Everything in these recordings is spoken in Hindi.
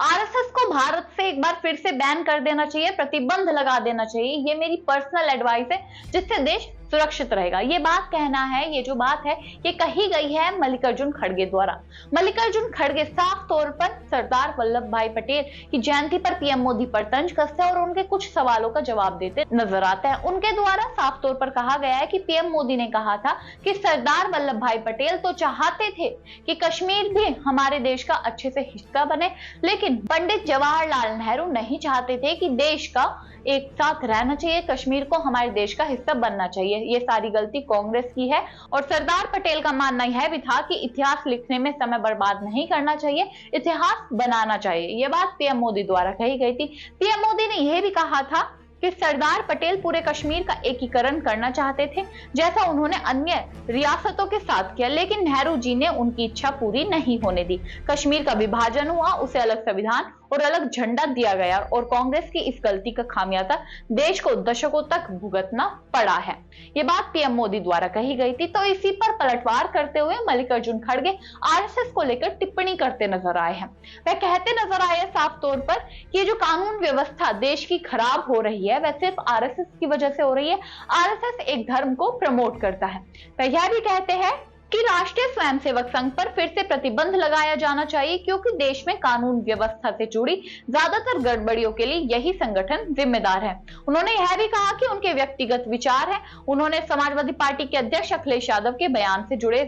आरएसएस को भारत से एक बार फिर से बैन कर देना चाहिए, प्रतिबंध लगा देना चाहिए। ये मेरी पर्सनल एडवाइस है, जिससे देश सुरक्षित रहेगा। ये बात कहना है, ये जो बात है ये कही गई है मल्लिकार्जुन खड़गे द्वारा। मल्लिकार्जुन खड़गे साफ तौर पर सरदार वल्लभ भाई पटेल की जयंती पर पीएम मोदी पर तंज कसते हैं और उनके कुछ सवालों का जवाब देते नजर आते हैं। उनके द्वारा साफ तौर पर कहा गया है कि पीएम मोदी ने कहा था कि सरदार वल्लभ भाई पटेल तो चाहते थे कि कश्मीर भी हमारे देश का अच्छे से हिस्सा बने, लेकिन पंडित जवाहरलाल नेहरू नहीं चाहते थे कि देश का एक साथ रहना चाहिए, कश्मीर को हमारे देश का हिस्सा बनना चाहिए। ये सारी गलती कांग्रेस की है और सरदार पटेल का मानना यह भी था कि इतिहास लिखने में समय बर्बाद नहीं करना चाहिए, इतिहास बनाना चाहिए। ये बात पीएम मोदी द्वारा कही गई थी। पीएम मोदी ने यह भी कहा था कि सरदार पटेल पूरे कश्मीर का एकीकरण करना चाहते थे, जैसा उन्होंने अन्य रियासतों के साथ किया, लेकिन नेहरू जी ने उनकी इच्छा पूरी नहीं होने दी। कश्मीर का विभाजन हुआ, उसे अलग संविधान और अलग झंडा दिया गया और कांग्रेस की इस गलती का खामियाजा देश को दशकों तक भुगतना पड़ा है। ये बात पीएम मोदी द्वारा कही गई थी। तो इसी पर पलटवार करते हुए मल्लिकार्जुन खड़गे आरएसएस को लेकर टिप्पणी करते नजर आए हैं। वह कहते नजर आए साफ तौर पर कि ये जो कानून व्यवस्था देश की खराब हो रही है वह सिर्फ आरएसएस की वजह से हो रही है। आरएसएस एक धर्म को प्रमोट करता है। वह यह भी कहते हैं कि राष्ट्रीय स्वयंसेवक संघ पर फिर से प्रतिबंध लगाया जाना चाहिए, क्योंकि देश में कानून व्यवस्था से जुड़ी ज्यादातर गड़बड़ियों के लिए यही संगठन जिम्मेदार है। उन्होंने यह भी कहा कि उनके व्यक्तिगत विचार हैं। उन्होंने समाजवादी पार्टी के अध्यक्ष अखिलेश यादव के बयान से जुड़े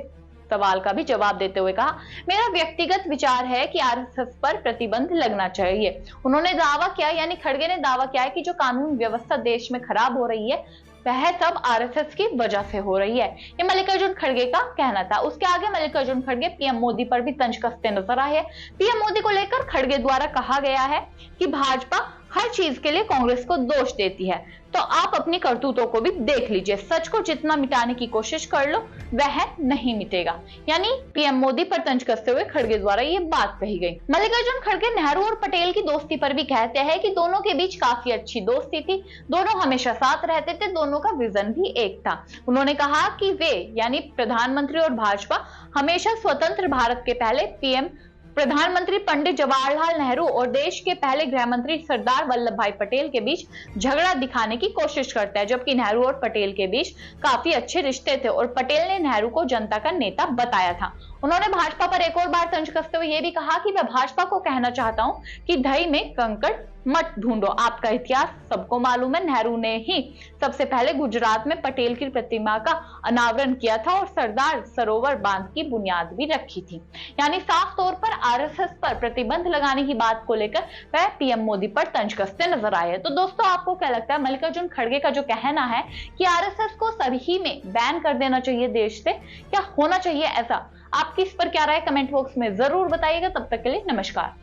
सवाल का भी जवाब देते हुए कहा, मेरा व्यक्तिगत विचार है कि आरएसएस पर प्रतिबंध लगना चाहिए। उन्होंने दावा किया, यानी खड़गे ने दावा किया है कि जो कानून व्यवस्था देश में खराब हो रही है वह सब आरएसएस की वजह से हो रही है। ये मल्लिकार्जुन खड़गे का कहना था। उसके आगे मल्लिकार्जुन खड़गे पीएम मोदी पर भी तंज कसते नजर आए हैं। पीएम मोदी को लेकर खड़गे द्वारा कहा गया है कि भाजपा हर चीज के लिए कांग्रेस को दोष देती है, तो आप अपनी करतूतों को भी देख लीजिए। सच को जितना मिटाने की कोशिश कर लो वह नहीं मिटेगा। यानी पीएम मोदी पर तंज कसते हुए खड़गे द्वारा ये बात कही गई। मल्लिकार्जुन खड़गे नेहरू और पटेल की दोस्ती पर भी कहते हैं कि दोनों के बीच काफी अच्छी दोस्ती थी, दोनों हमेशा साथ रहते थे, दोनों का विजन भी एक था। उन्होंने कहा कि वे यानी प्रधानमंत्री और भाजपा हमेशा स्वतंत्र भारत के पहले पीएम प्रधानमंत्री पंडित जवाहरलाल नेहरू और देश के पहले गृह मंत्री सरदार वल्लभ भाई पटेल के बीच झगड़ा दिखाने की कोशिश करता है, जबकि नेहरू और पटेल के बीच काफी अच्छे रिश्ते थे और पटेल ने नेहरू को जनता का नेता बताया था। उन्होंने भाजपा पर एक और बार तंज कसते हुए यह भी कहा कि मैं भाजपा को कहना चाहता हूं कि दही में कंकड़ मत ढूंढो, आपका इतिहास सबको मालूम है। नेहरू ने ही सबसे पहले गुजरात में पटेल की प्रतिमा का अनावरण किया था और सरदार सरोवर बांध की बुनियाद भी रखी थी। यानी साफ तौर पर आरएसएस पर प्रतिबंध लगाने की बात को लेकर वह पीएम मोदी पर तंज कसते नजर आए। तो दोस्तों, आपको क्या लगता है? मल्लिकार्जुन खड़गे का जो कहना है कि आरएसएस को सभी में बैन कर देना चाहिए देश से, क्या होना चाहिए ऐसा? आपकी इस पर क्या राय? कमेंट बॉक्स में जरूर बताइएगा। तब तक के लिए नमस्कार।